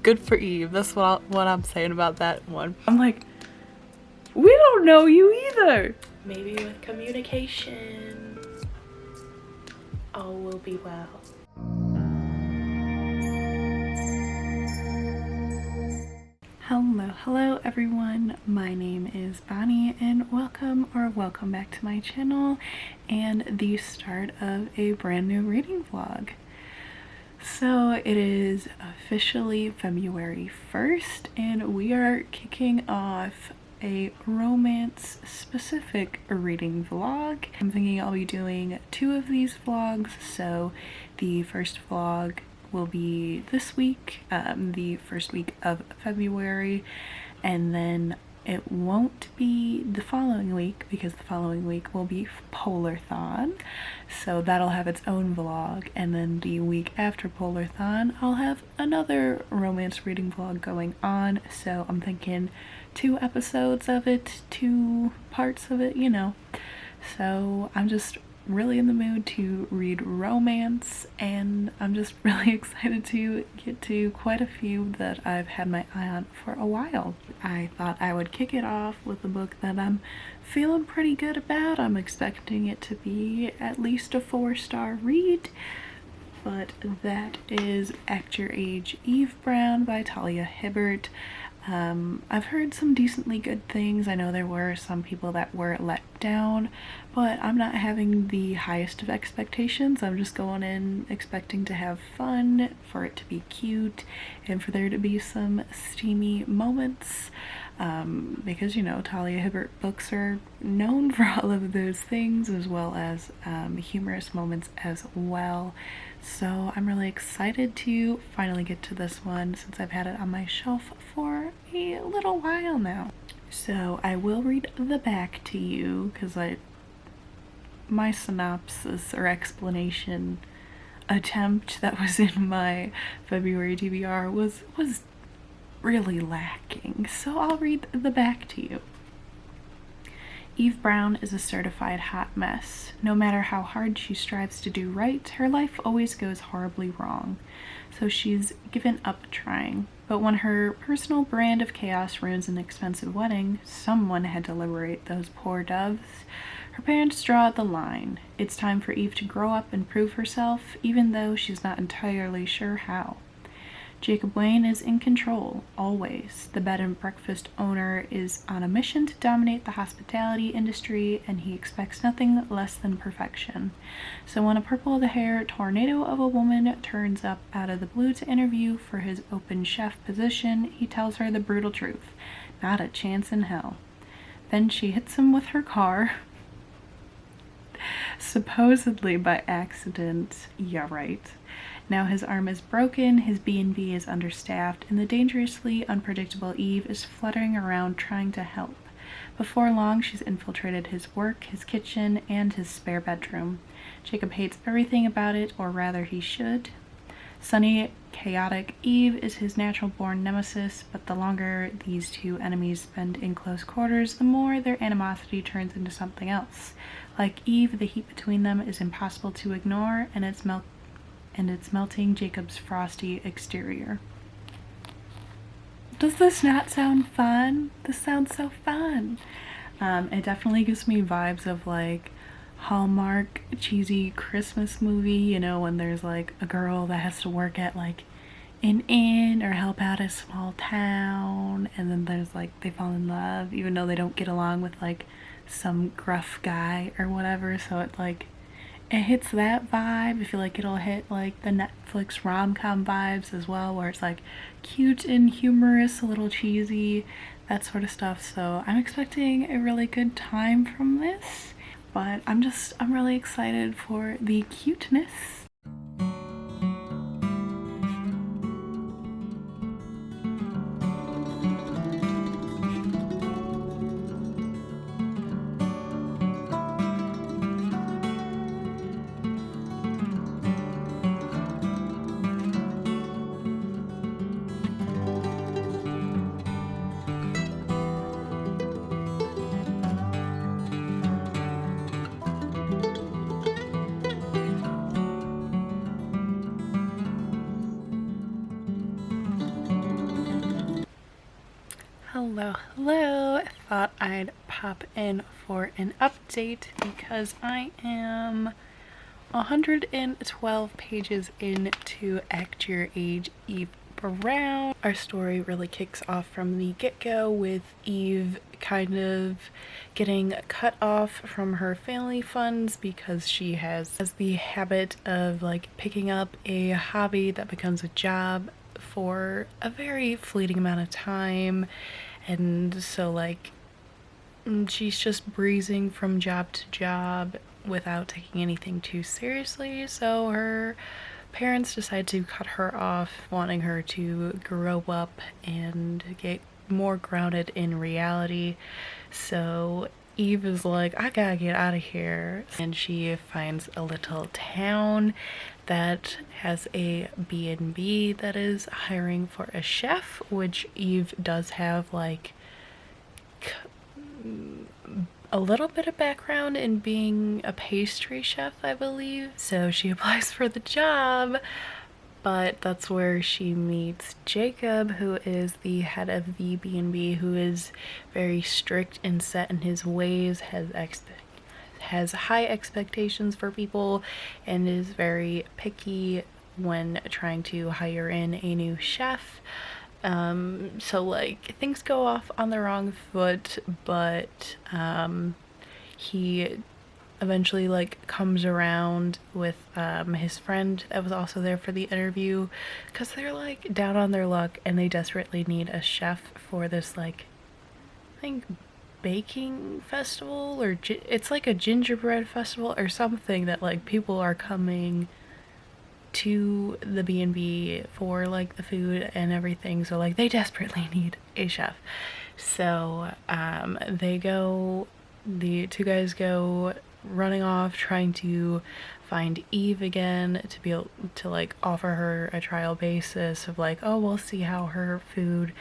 Good for Eve. That's what I'm saying about that one. I'm like, we don't know you either. Maybe with communication, all will be well. Hello everyone, my name is Bonnie and welcome back to my channel and the start of a brand new reading vlog. So it is officially February 1st and we are kicking off a romance specific reading vlog. I'm thinking I'll be doing 2 of these vlogs, so the first vlog will be this week, the first week of February, and then it won't be the following week because the following week will be Polarthon, so that'll have its own vlog, and then the week after Polarthon I'll have another romance reading vlog going on, so I'm thinking 2 episodes of it, 2 parts of it, you know. So I'm just really in the mood to read romance, and I'm just really excited to get to quite a few that I've had my eye on for a while. I thought I would kick it off with a book that I'm feeling pretty good about. I'm expecting it to be at least a 4-star read, but that is Act Your Age, Eve Brown by Talia Hibbert. I've heard some decently good things. I know there were some people that were let down, but I'm not having the highest of expectations. I'm just going in expecting to have fun, for it to be cute, and for there to be some steamy moments, because, you know, Talia Hibbert books are known for all of those things, as well as humorous moments as well. So I'm really excited to finally get to this one since I've had it on my shelf for a little while now. So I will read the back to you because my synopsis or explanation attempt that was in my February TBR was really lacking. So I'll read the back to you. Eve Brown is a certified hot mess. No matter how hard she strives to do right, her life always goes horribly wrong. So she's given up trying. But when her personal brand of chaos ruins an expensive wedding, someone had to liberate those poor doves. Her parents draw the line. It's time for Eve to grow up and prove herself, even though she's not entirely sure how. Jacob Wayne is in control, always. The bed and breakfast owner is on a mission to dominate the hospitality industry, and he expects nothing less than perfection. So when a purple-the-hair tornado of a woman turns up out of the blue to interview for his open chef position, he tells her the brutal truth. Not a chance in hell. Then she hits him with her car, supposedly by accident. Yeah, right. Now his arm is broken, his B&B is understaffed, and the dangerously unpredictable Eve is fluttering around trying to help. Before long, she's infiltrated his work, his kitchen, and his spare bedroom. Jacob hates everything about it, or rather he should. Sunny, chaotic Eve is his natural-born nemesis, but the longer these two enemies spend in close quarters, the more their animosity turns into something else. Like Eve, the heat between them is impossible to ignore, and it's melting Jacob's frosty exterior. Does this not sound fun? This sounds so fun. It definitely gives me vibes of like Hallmark cheesy Christmas movie, you know, when there's like a girl that has to work at like an inn or help out a small town, and then there's like they fall in love even though they don't get along with like some gruff guy or whatever, so it hits that vibe. I feel like it'll hit like the Netflix rom-com vibes as well, where it's like cute and humorous, a little cheesy, that sort of stuff. So I'm expecting a really good time from this, but I'm really excited for the cuteness. Hello. I thought I'd pop in for an update because I am 112 pages into Act Your Age, Eve Brown. Our story really kicks off from the get-go with Eve kind of getting cut off from her family funds because she has the habit of like picking up a hobby that becomes a job for a very fleeting amount of time, and so like she's just breezing from job to job without taking anything too seriously. So her parents decide to cut her off, wanting her to grow up and get more grounded in reality. So Eve is like, I gotta get out of here. And she finds a little town that has a B&B that is hiring for a chef, which Eve does have like a little bit of background in being a pastry chef, I believe. So she applies for the job, but that's where she meets Jacob, who is the head of the B&B, who is very strict and set in his ways, has high expectations for people, and is very picky when trying to hire in a new chef. So like things go off on the wrong foot, but he eventually like comes around with his friend that was also there for the interview, because they're like down on their luck and they desperately need a chef for this like, I think, baking festival, or it's like a gingerbread festival or something, that like people are coming to the B&B for like the food and everything, so like they desperately need a chef. So the two guys go running off trying to find Eve again to be able to like offer her a trial basis of like, oh, we'll see how her food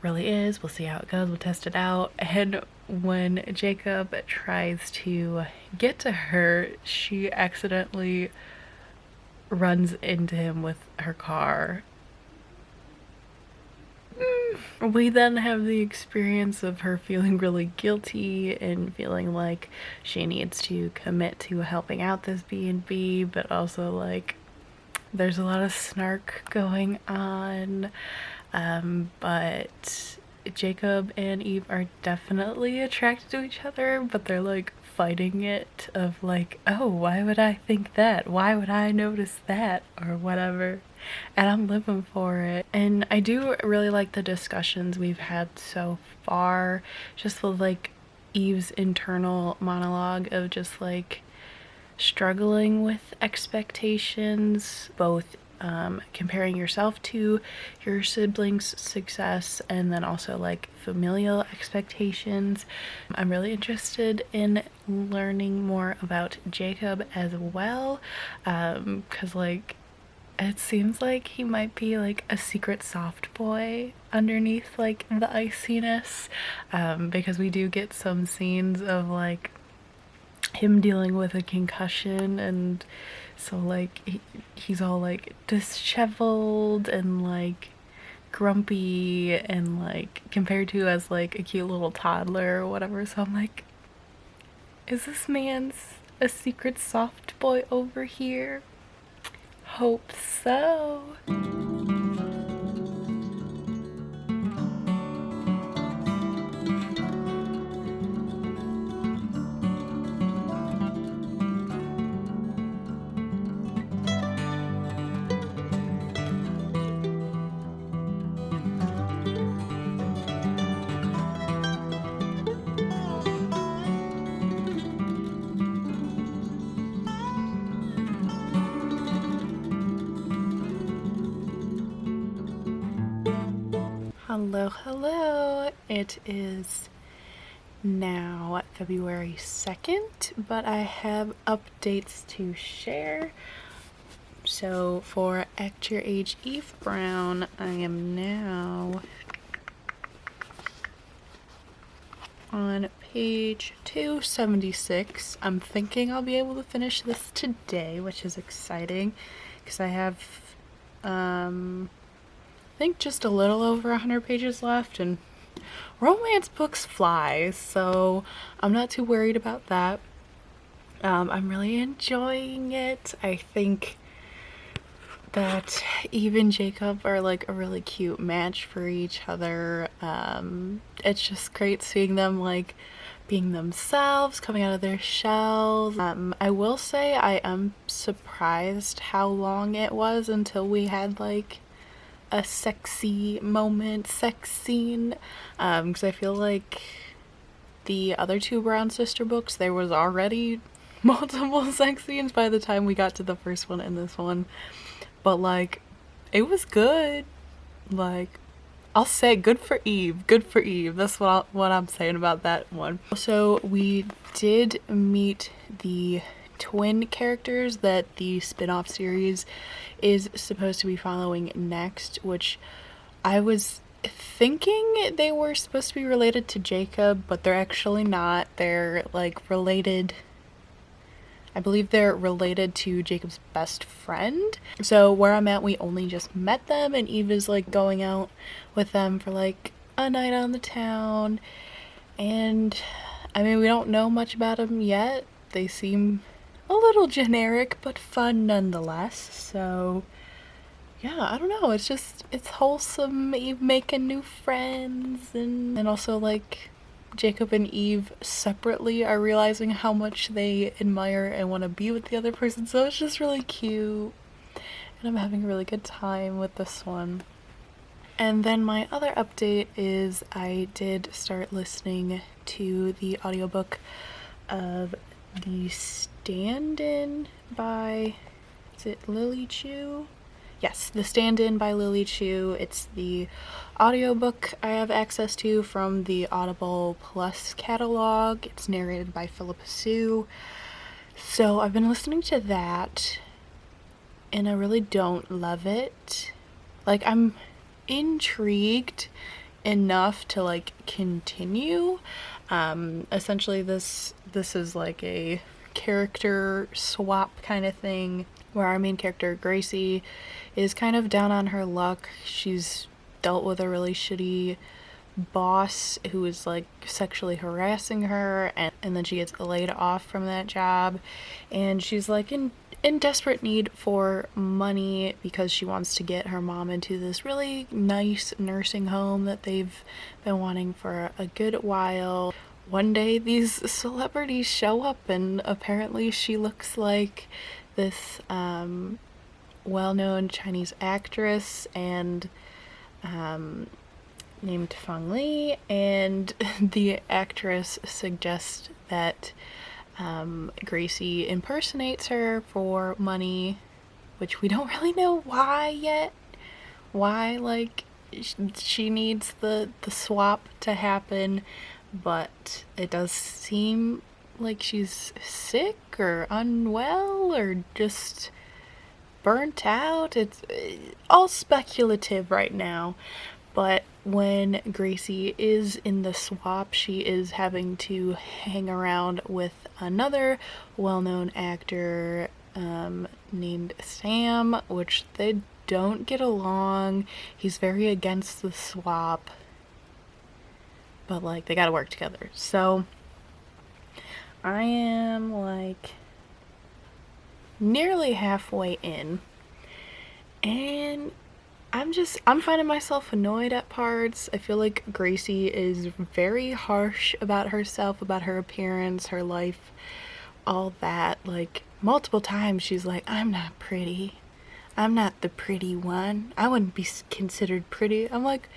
really is, we'll see how it goes, we'll test it out. And when Jacob tries to get to her, she accidentally runs into him with her car. We then have the experience of her feeling really guilty and feeling like she needs to commit to helping out this B&B, but also like there's a lot of snark going on. But Jacob and Eve are definitely attracted to each other, but they're like fighting it of like, oh, why would I think that? Why would I notice that? Or whatever. And I'm living for it. And I do really like the discussions we've had so far, just with like Eve's internal monologue of just like struggling with expectations, both comparing yourself to your siblings' success and then also like familial expectations. I'm really interested in learning more about Jacob as well, because like it seems like he might be like a secret soft boy underneath like the iciness, because we do get some scenes of like him dealing with a concussion, and so like he's all like disheveled and like grumpy and like compared to as like a cute little toddler or whatever. So I'm like, is this man's a secret soft boy over here? Hope so. Hello. It is now February 2nd, but I have updates to share. So for Act Your Age, Eve Brown, I am now on page 276. I'm thinking I'll be able to finish this today, which is exciting because I have I think just a little over 100 pages left, and romance books fly, so I'm not too worried about that. I'm really enjoying it. I think that Eve and Jacob are like a really cute match for each other. It's just great seeing them like being themselves, coming out of their shells. I will say I am surprised how long it was until we had like a sexy moment, sex scene, because I feel like the other two Brown sister books, there was already multiple sex scenes by the time we got to the first one and this one. But like, it was good. Like, I'll say good for Eve. Good for Eve. That's what I'm saying about that one. So we did meet the twin characters that the spin-off series is supposed to be following next, which I was thinking they were supposed to be related to Jacob, but they're actually not. They're like related, I believe they're related to Jacob's best friend. So where I'm at, we only just met them, and Eve is like going out with them for like a night on the town. And I mean, we don't know much about them yet. They seem a little generic, but fun nonetheless. So yeah, I don't know. It's just, it's wholesome. Eve making new friends, and also like Jacob and Eve separately are realizing how much they admire and want to be with the other person. So it's just really cute. And I'm having a really good time with this one. And then my other update is I did start listening to the audiobook of The Stand-In by, is it Lily Chu? Yes, The Stand-In by Lily Chu. It's the audiobook I have access to from the Audible Plus catalog. It's narrated by Philippa Soo. So I've been listening to that, and I really don't love it. Like, I'm intrigued enough to like continue. Essentially this is like a character swap kind of thing, where our main character Gracie is kind of down on her luck. She's dealt with a really shitty boss who is like sexually harassing her, and then she gets laid off from that job, and she's like in desperate need for money because she wants to get her mom into this really nice nursing home that they've been wanting for a good while. One day these celebrities show up, and apparently she looks like this well-known Chinese actress and named Feng Li, and the actress suggests that Gracie impersonates her for money, which we don't really know why yet. Why, like, she needs the swap to happen, but it does seem like she's sick or unwell or just burnt out. It's all speculative right now. But when Gracie is in the swap, she is having to hang around with another well-known actor named Sam, which they don't get along. He's very against the swap, but like they gotta work together. So I am like nearly halfway in, and I'm finding myself annoyed at parts. I feel like Gracie is very harsh about herself, about her appearance, her life, all that. Like, multiple times she's like, I'm not pretty. I'm not the pretty one. I wouldn't be considered pretty. I'm like,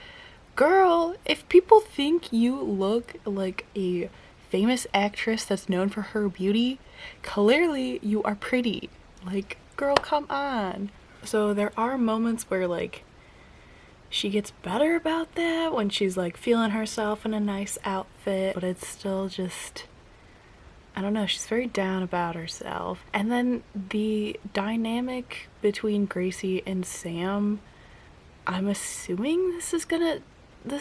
girl, if people think you look like a famous actress that's known for her beauty, clearly you are pretty. Like, girl, come on. So there are moments where like she gets better about that, when she's like feeling herself in a nice outfit, but it's still just, I don't know, she's very down about herself. And then the dynamic between Gracie and Sam, I'm assuming this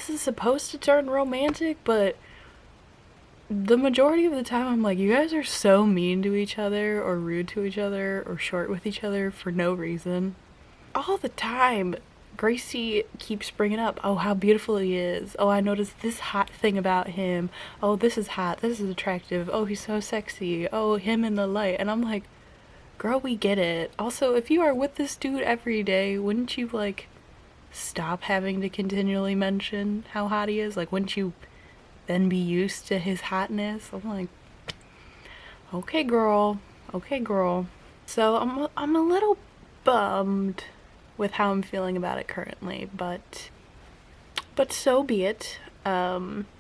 is supposed to turn romantic, but the majority of the time I'm like, you guys are so mean to each other or rude to each other or short with each other for no reason. All the time. Gracie keeps bringing up, oh, how beautiful he is. Oh, I noticed this hot thing about him. Oh, this is hot. This is attractive. Oh, he's so sexy. Oh, him in the light. And I'm like, girl, we get it. Also, if you are with this dude every day, wouldn't you, like, stop having to continually mention how hot he is? Like, wouldn't you then be used to his hotness? I'm like, okay, girl. Okay, girl. So I'm a little bummed with how I'm feeling about it currently, but so be it. Also,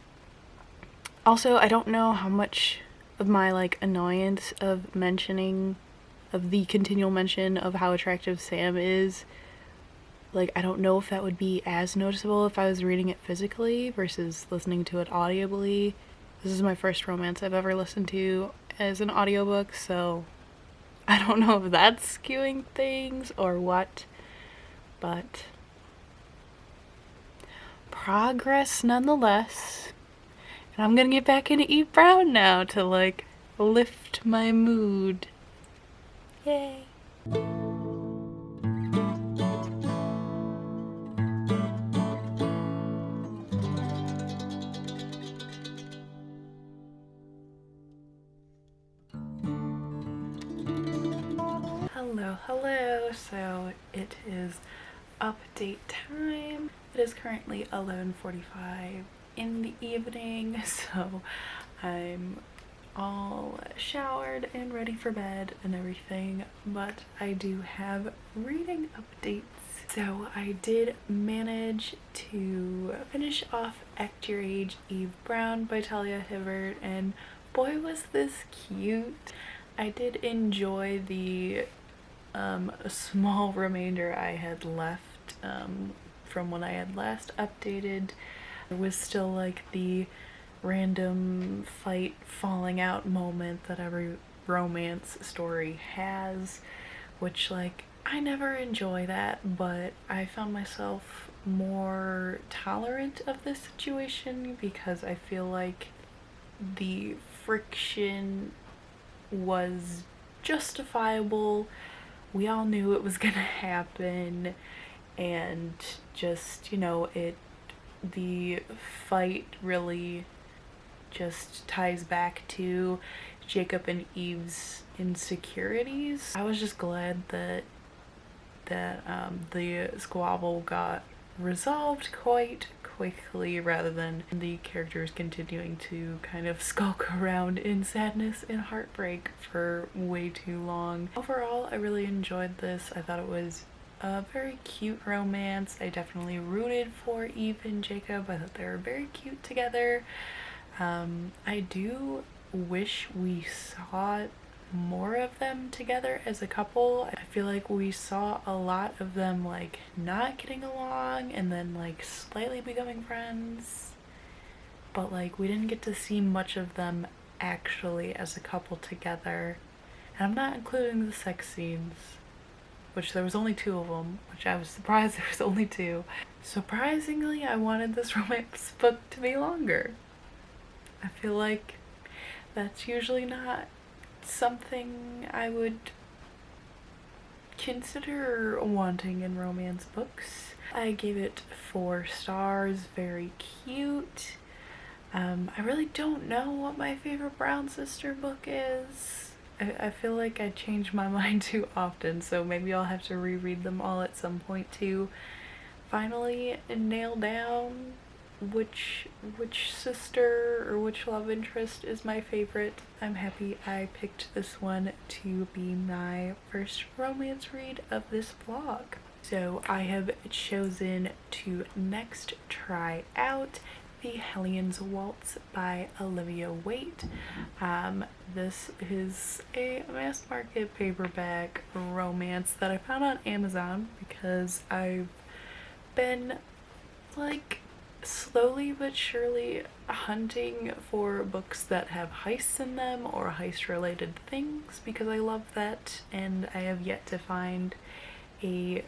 I don't know how much of my like annoyance of the continual mention of how attractive Sam is, like, I don't know if that would be as noticeable if I was reading it physically versus listening to it audibly. This is my first romance I've ever listened to as an audiobook, so I don't know if that's skewing things or what, but progress nonetheless. And I'm gonna get back into Eve Brown now to like lift my mood. Yay. Hello. So it is update time. It is currently 11:45 in the evening, so I'm all showered and ready for bed and everything, but I do have reading updates. So I did manage to finish off Act Your Age Eve Brown by Talia Hibbert, and boy was this cute. I did enjoy the small remainder I had left from when I had last updated. It was still like the random fight falling out moment that every romance story has, which like I never enjoy that, but I found myself more tolerant of this situation because I feel like the friction was justifiable. We all knew it was gonna happen, and just, you know, the fight really just ties back to Jacob and Eve's insecurities. I was just glad that the squabble got resolved quite quickly rather than the characters continuing to kind of skulk around in sadness and heartbreak for way too long. Overall, I really enjoyed this. I thought it was a very cute romance. I definitely rooted for Eve and Jacob. I thought they were very cute together. I do wish we saw more of them together as a couple. I feel like we saw a lot of them like not getting along and then like slightly becoming friends, but like we didn't get to see much of them actually as a couple together. And I'm not including the sex scenes, which there was only 2 of them, which I was surprised there was only 2. Surprisingly, I wanted this romance book to be longer. I feel like that's usually not something I would consider wanting in romance books. I gave it 4 stars, very cute. I really don't know what my favorite Brown Sister book is. I feel like I change my mind too often, so maybe I'll have to reread them all at some point to finally nail down which sister or which love interest is my favorite. I'm happy I picked this one to be my first romance read of this vlog. So I have chosen to next try out The Hellions Waltz by Olivia Waite. This is a mass market paperback romance that I found on Amazon because I've been like slowly but surely hunting for books that have heists in them or heist related things because I love that, and I have yet to find a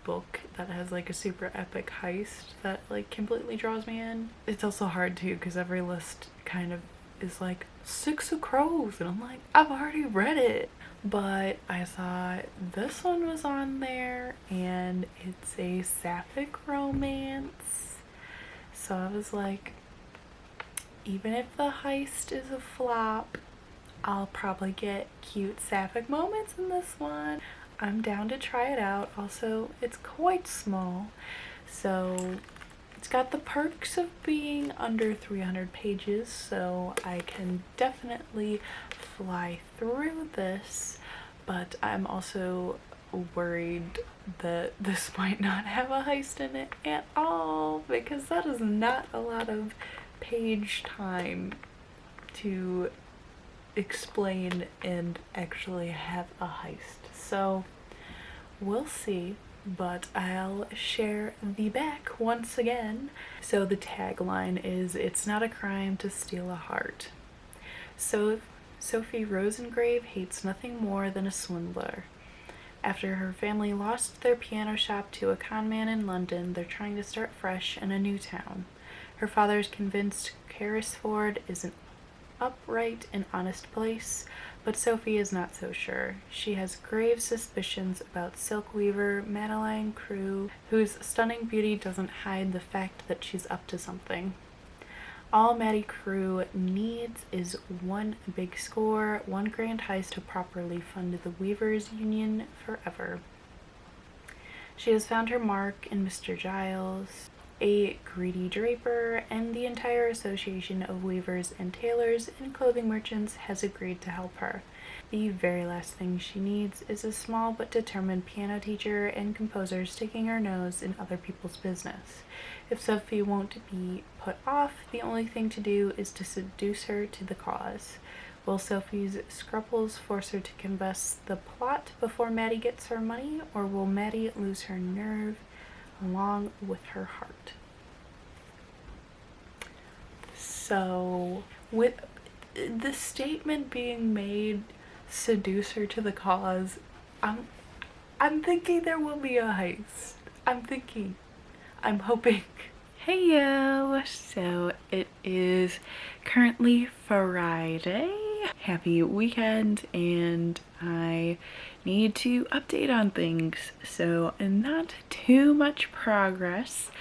book that has like a super epic heist that like completely draws me in. It's also hard too because every list kind of is like 6 of Crows and I'm like, I've already read it. but I saw this one was on there and it's a sapphic romance. So I was like, even if the heist is a flop, I'll probably get cute sapphic moments in this one. I'm down to try it out. Also, it's quite small, so it's got the perks of being under 300 pages, so I can definitely fly through this, but I'm also worried that this might not have a heist in it at all, because that is not a lot of page time to explain and actually have a heist. So we'll see, but I'll share the back once again. So the tagline is, "It's not a crime to steal a heart." So Sophie Rosengrave hates nothing more than a swindler. After her family lost their piano shop to a con man in London, they're trying to start fresh in a new town. Her father is convinced Carrisford is an upright and honest place, but Sophie is not so sure. She has grave suspicions about silk weaver Madeline Crewe, whose stunning beauty doesn't hide the fact that she's up to something. All Maddie Crewe needs is one big score, one grand heist to properly fund the Weavers Union forever. She has found her mark in Mr. Giles, a greedy draper, and the entire association of weavers and tailors and clothing merchants has agreed to help her. The very last thing she needs is a small but determined piano teacher and composer sticking her nose in other people's business. If Sophie won't be put off, the only thing to do is to seduce her to the cause. Will Sophie's scruples force her to confess the plot before Maddie gets her money, or will Maddie lose her nerve along with her heart? So, with the statement being made, seduce her to the cause, I'm thinking there will be a heist. I'm hoping. Hey yo! So it is currently Friday. Happy weekend, and I need to update on things. So not too much progress,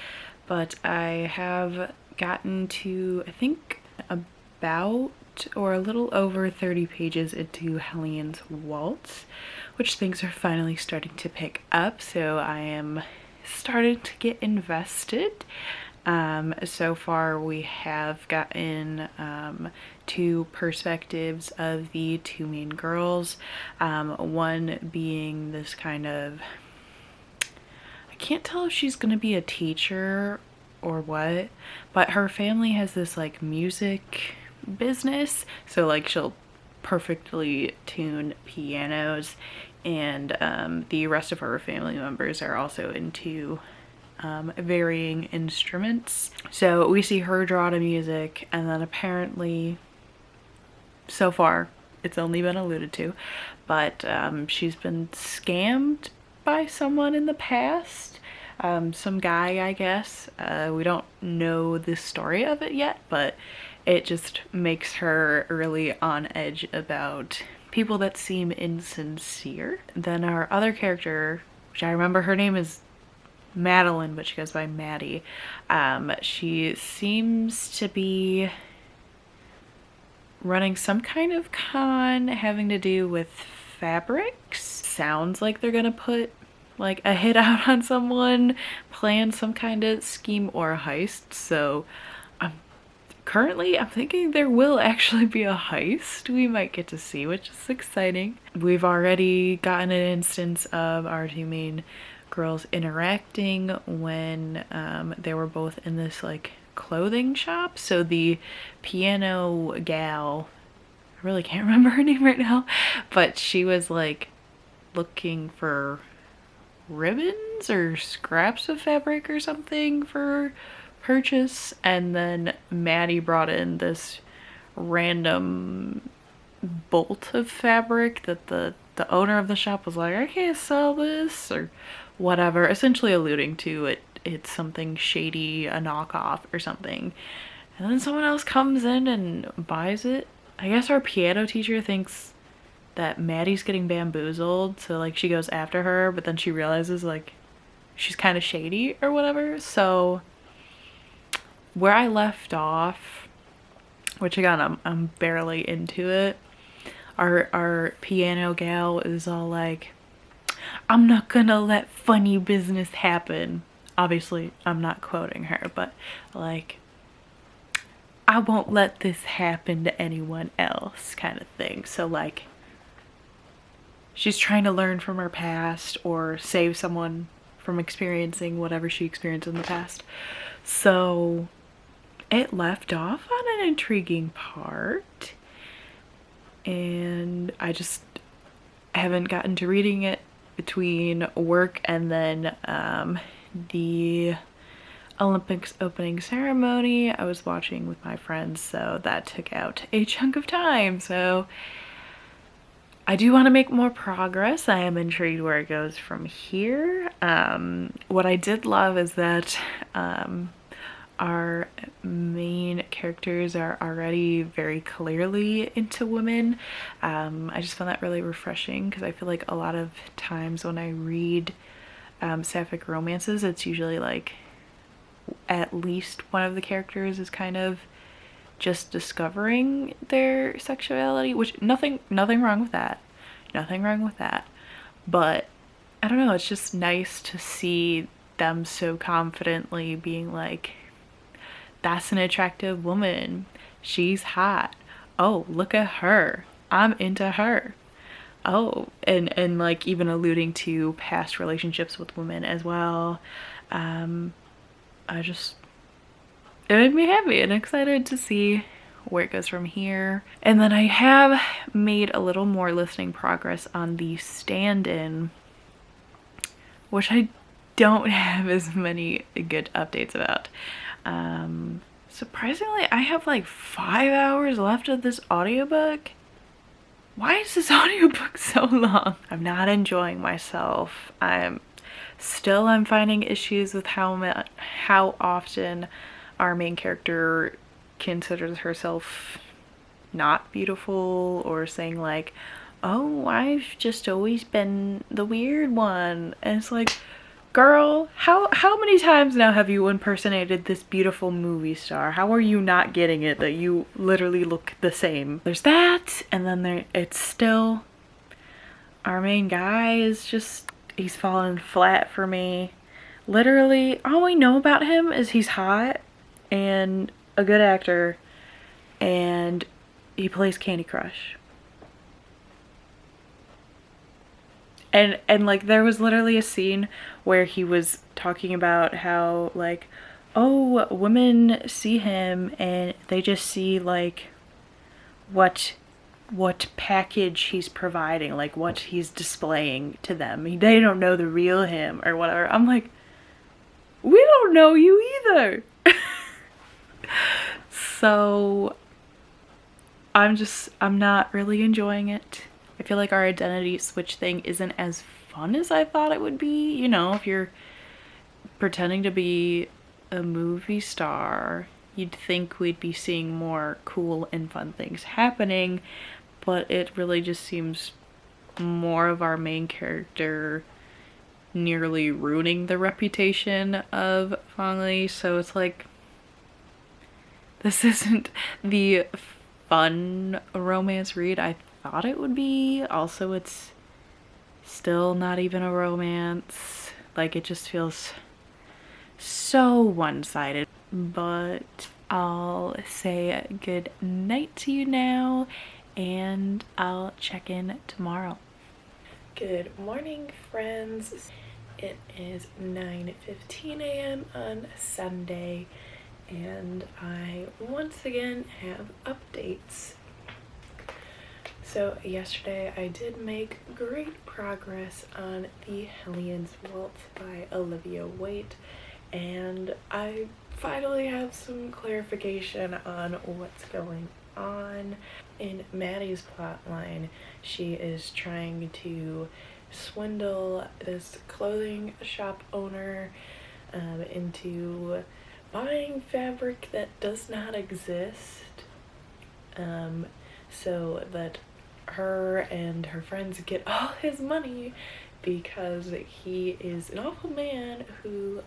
but I have gotten to, I think, about or a little over 30 pages into Hellion's Waltz, which things are finally starting to pick up. So I am started to get invested. So far we have gotten two perspectives of the two main girls, one being this kind of, I can't tell if she's gonna be a teacher or what, but her family has this like music business, so like she'll perfectly tune pianos, and the rest of her family members are also into varying instruments. So we see her draw to music, and then apparently, so far, it's only been alluded to, but she's been scammed by someone in the past. Some guy, I guess. We don't know the story of it yet, but it just makes her really on edge about people that seem insincere. Then our other character, which I remember her name is Madeline, but she goes by Maddie. She seems to be running some kind of con having to do with fabrics. Sounds like they're gonna put like a hit out on someone, plan some kind of scheme or heist. So currently I'm thinking there will actually be a heist we might get to see, which is exciting. We've already gotten an instance of our two main girls interacting when they were both in this like clothing shop. So the piano gal, I really can't remember her name right now, but she was like looking for ribbons or scraps of fabric or something for purchase, and then Maddie brought in this random bolt of fabric that the owner of the shop was like, I can't sell this or whatever, essentially alluding to it's something shady, a knockoff or something. And then someone else comes in and buys it. I guess our piano teacher thinks that Maddie's getting bamboozled, so like she goes after her, but then she realizes like she's kind of shady or whatever. So where I left off, which again I'm barely into it, our piano gal is all like, I'm not gonna let funny business happen. Obviously I'm not quoting her, but like, I won't let this happen to anyone else kind of thing. So like, she's trying to learn from her past or save someone from experiencing whatever she experienced in the past. So it left off on an intriguing part, and I just haven't gotten to reading it between work and then the Olympics opening ceremony I was watching with my friends, so that took out a chunk of time. So I do want to make more progress. I am intrigued where it goes from here. What I did love is that our main characters are already very clearly into women. I just found that really refreshing because I feel like a lot of times when I read sapphic romances, it's usually like at least one of the characters is kind of just discovering their sexuality, which nothing wrong with that. Nothing wrong with that. But I don't know, it's just nice to see them so confidently being like, that's an attractive woman. She's hot. Oh, look at her. I'm into her. Oh, and like even alluding to past relationships with women as well. It made me happy and excited to see where it goes from here. And then I have made a little more listening progress on the stand-in, which I don't have as many good updates about. Surprisingly, I have like 5 hours left of this audiobook. Why is this audiobook so long? I'm not enjoying myself. I'm finding issues with how often our main character considers herself not beautiful, or saying like, oh, I've just always been the weird one. And it's like, girl, how many times now have you impersonated this beautiful movie star? How are you not getting it that you literally look the same? There's that, and then it's still our main guy is just, he's fallen flat for me. Literally all we know about him is he's hot and a good actor, and he plays Candy Crush. And like there was literally a scene where he was talking about how like, oh, women see him and they just see like what package he's providing, like what he's displaying to them. They don't know the real him or whatever. I'm like, we don't know you either. So I'm not really enjoying it. I feel like our identity switch thing isn't as fun as I thought it would be. You know, if you're pretending to be a movie star, you'd think we'd be seeing more cool and fun things happening, but it really just seems more of our main character nearly ruining the reputation of Fangli. So it's like, this isn't the fun romance read I thought it would be. Also, it's still not even a romance. Like, it just feels so one-sided. But I'll say good night to you now, and I'll check in tomorrow. Good morning, friends. It is 9:15 a.m. on Sunday, and I once again have updates. So yesterday I did make great progress on The Hellions Waltz by Olivia Waite, and I finally have some clarification on what's going on. In Maddie's plotline, she is trying to swindle this clothing shop owner into buying fabric that does not exist, so that her and her friends get all his money because he is an awful man who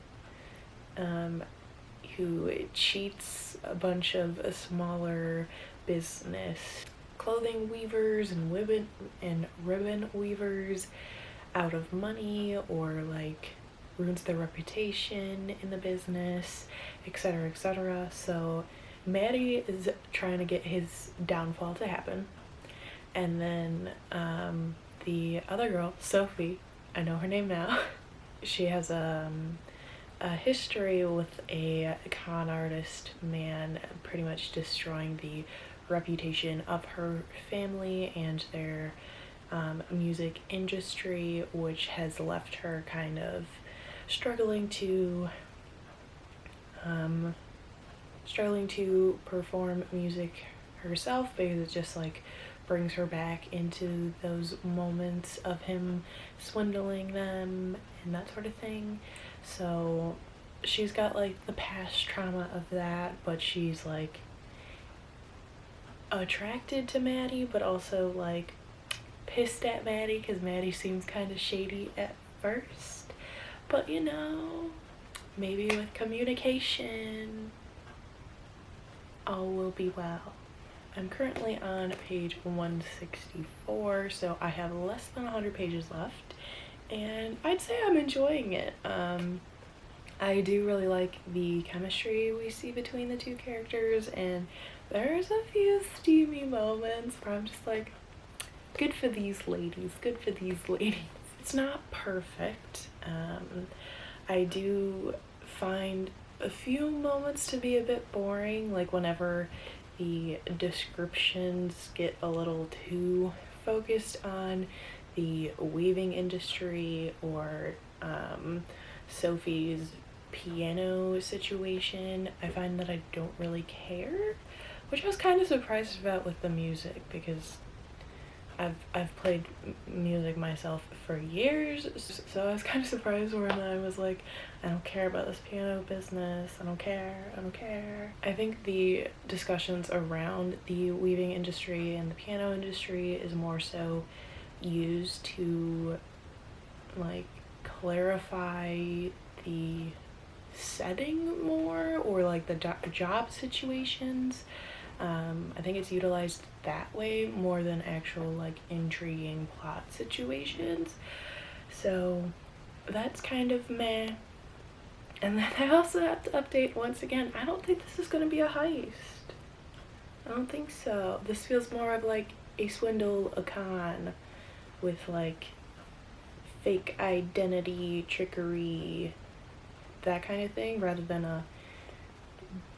cheats a bunch of smaller business clothing weavers and ribbon weavers out of money, or like ruins their reputation in the business, etc., etc. So Maddie is trying to get his downfall to happen, and then the other girl, Sophie, I know her name now, she has a history with a con artist man pretty much destroying the reputation of her family and their music industry, which has left her kind of struggling to perform music herself, because it just like brings her back into those moments of him swindling them and that sort of thing. So she's got like the past trauma of that, but she's like attracted to Maddie, but also like pissed at Maddie because Maddie seems kind of shady at first. But you know, maybe with communication, all will be well. I'm currently on page 164, so I have less than 100 pages left, and I'd say I'm enjoying it. I do really like the chemistry we see between the two characters, and there's a few steamy moments where I'm just like, good for these ladies, good for these ladies. It's not perfect. I do find a few moments to be a bit boring, like whenever the descriptions get a little too focused on the weaving industry or Sophie's piano situation. I find that I don't really care, which I was kind of surprised about with the music, because I've played music myself for years, so I was kind of surprised when I was like, I don't care about this piano business, I don't care. I think the discussions around the weaving industry and the piano industry is more so used to like clarify the setting more, or like the job situations. I think it's utilized that way more than actual like intriguing plot situations. So that's kind of meh. And then I also have to update once again, I don't think this is going to be a heist. I don't think so. This feels more of like a swindle, a con, with like fake identity, trickery, that kind of thing, rather than a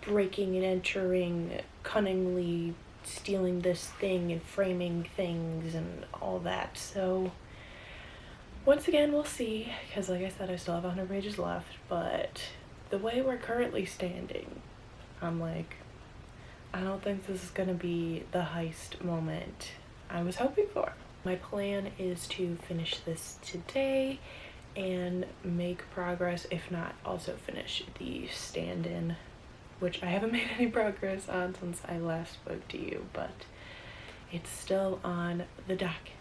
breaking and entering, cunningly stealing this thing and framing things and all that. So once again, we'll see, because like I said, I still have 100 pages left, but the way we're currently standing, I'm like, I don't think this is gonna be the heist moment I was hoping for. My plan is to finish this today and make progress, if not also finish the stand-in, which I haven't made any progress on since I last spoke to you, but it's still on the docket.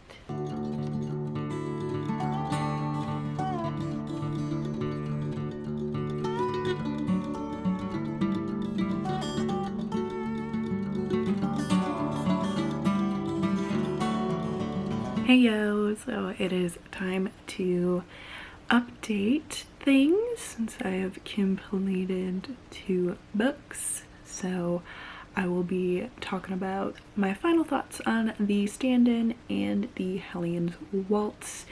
Hey yo, so it is time to update things since I have completed 2 books. So I will be talking about my final thoughts on the stand-in and the Hellions Waltz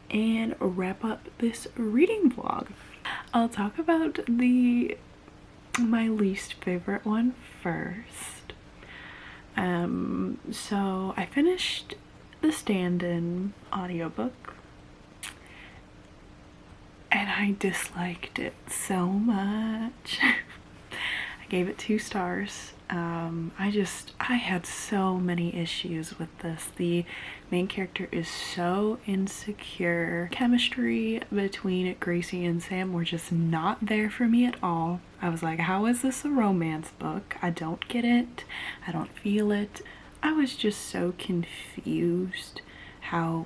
and wrap up this reading vlog. I'll talk about my least favorite one first. So I finished the stand-in audiobook and I disliked it so much. I gave it 2 stars. I had so many issues with this. The main character is so insecure. Chemistry between Gracie and Sam were just not there for me at all. I was like, how is this a romance book? I don't get it. I don't feel it. I was just so confused how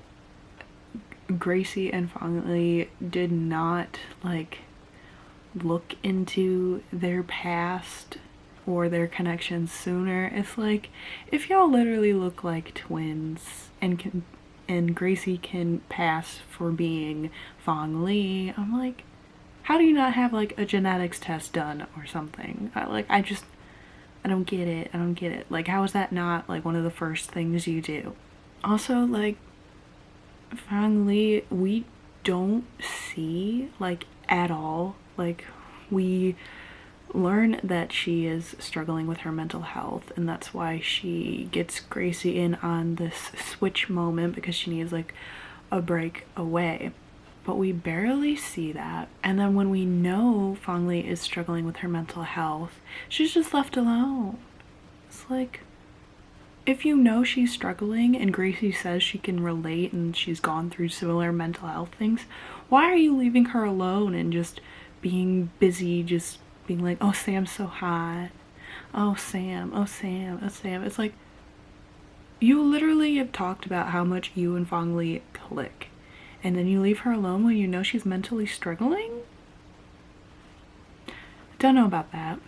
Gracie and Fong Li did not like look into their past or their connections sooner. It's like, if y'all literally look like twins and Gracie can pass for being Fong Li, I'm like, how do you not have like a genetics test done or something? I don't get it. I don't get it. Like, how is that not like one of the first things you do? Also, like, Fong Li, we don't see like at all. Like, we learn that she is struggling with her mental health, and that's why she gets Gracie in on this switch moment, because she needs like a break away. But we barely see that. And then when we know Fong Li is struggling with her mental health, she's just left alone. It's like, if you know she's struggling and Gracie says she can relate and she's gone through similar mental health things, why are you leaving her alone and just being busy, just being like, oh, Sam's so hot. Oh, Sam, oh, Sam, oh, Sam. It's like, you literally have talked about how much you and Fong Li click, and then you leave her alone when you know she's mentally struggling? Don't know about that.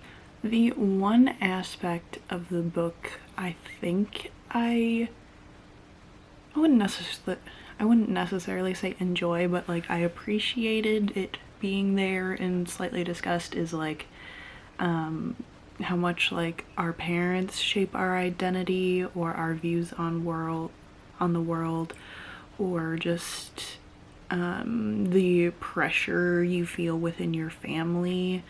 The one aspect of the book I think I wouldn't necessarily say enjoy, but like I appreciated it being there and slightly discussed, is like how much like our parents shape our identity or our views on the world, or just the pressure you feel within your family,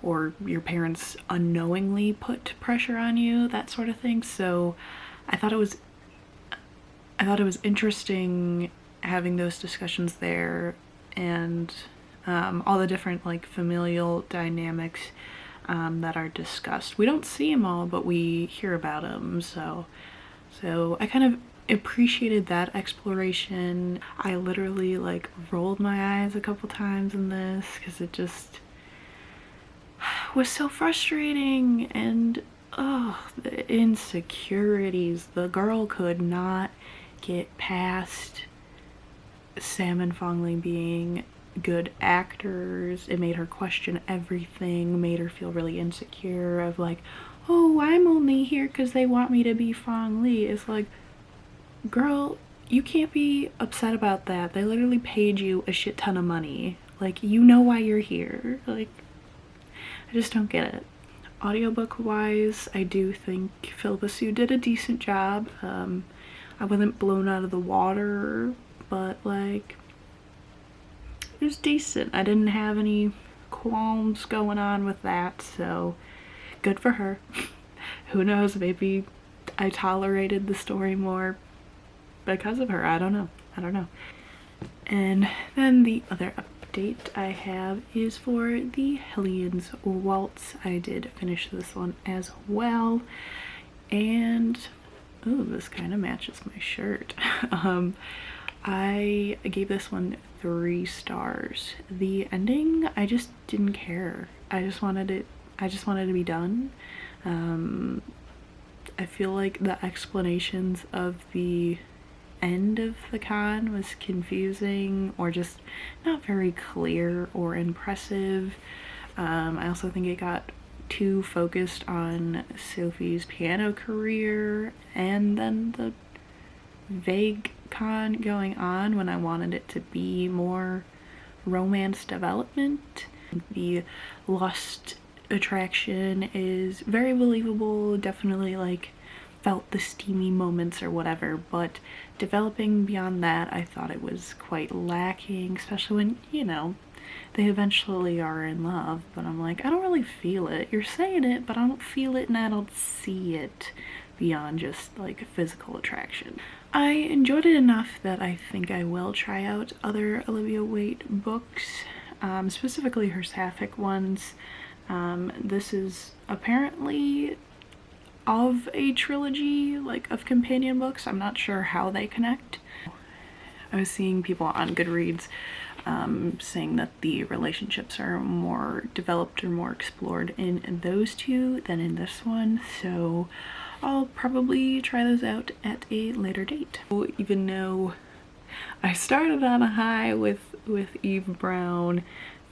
or your parents unknowingly put pressure on you, that sort of thing. So I thought it was interesting having those discussions there, and all the different like familial dynamics that are discussed. We don't see them all, but we hear about them. So I kind of appreciated that exploration. I literally like rolled my eyes a couple times in this because it just was so frustrating. And the insecurities. The girl could not get past Sam and Fong Li being good actors. It made her question everything, made her feel really insecure of like, oh, I'm only here because they want me to be Fong Li. It's like, girl, you can't be upset about that. They literally paid you a shit ton of money. Like, you know why you're here. Like, I just don't get it. Audiobook wise, I do think Philippa Soo did a decent job. I wasn't blown out of the water, but like, it was decent. I didn't have any qualms going on with that, so good for her. Who knows, maybe I tolerated the story more because of her. I don't know. And then the other update I have is for the Hellions Waltz. I did finish this one as well, and ooh, this kind of matches my shirt. I gave this one 3 stars. The ending, I just didn't care. I just wanted to be done. I feel like the explanations of the end of the con was confusing, or just not very clear or impressive. I also think it got too focused on Sophie's piano career and then the vague con going on, when I wanted it to be more romance development. The lust attraction is very believable, definitely like felt the steamy moments or whatever, but developing beyond that, I thought it was quite lacking, especially when, you know, they eventually are in love, but I'm like, I don't really feel it. You're saying it, but I don't feel it, and I don't see it beyond just like physical attraction. I enjoyed it enough that I think I will try out other Olivia Waite books, specifically her sapphic ones. This is apparently of a trilogy, like of companion books. I'm not sure how they connect. I was seeing people on Goodreads saying that the relationships are more developed or more explored in those two than in this one, so I'll probably try those out at a later date. Even though I started on a high with Eve Brown,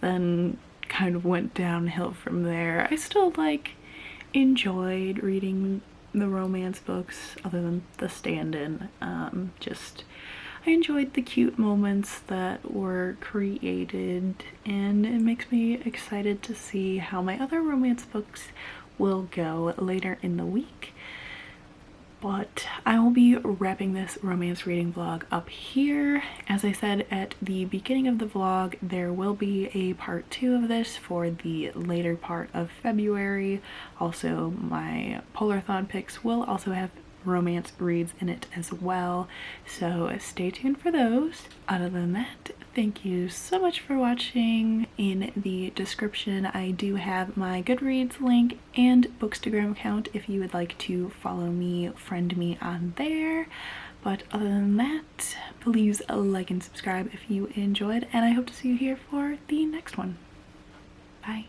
then kind of went downhill from there. I still like enjoyed reading the romance books other than the stand-in. Just I enjoyed the cute moments that were created, and it makes me excited to see how my other romance books will go later in the week. But I will be wrapping this romance reading vlog up here. As I said at the beginning of the vlog, there will be a part 2 of this for the later part of February. Also, my Polarthon picks will also have romance reads in it as well, so stay tuned for those. Other than that, thank you so much for watching. In the description I do have my Goodreads link and Bookstagram account if you would like to follow me, friend me on there. But other than that, please like and subscribe if you enjoyed, and I hope to see you here for the next one. Bye.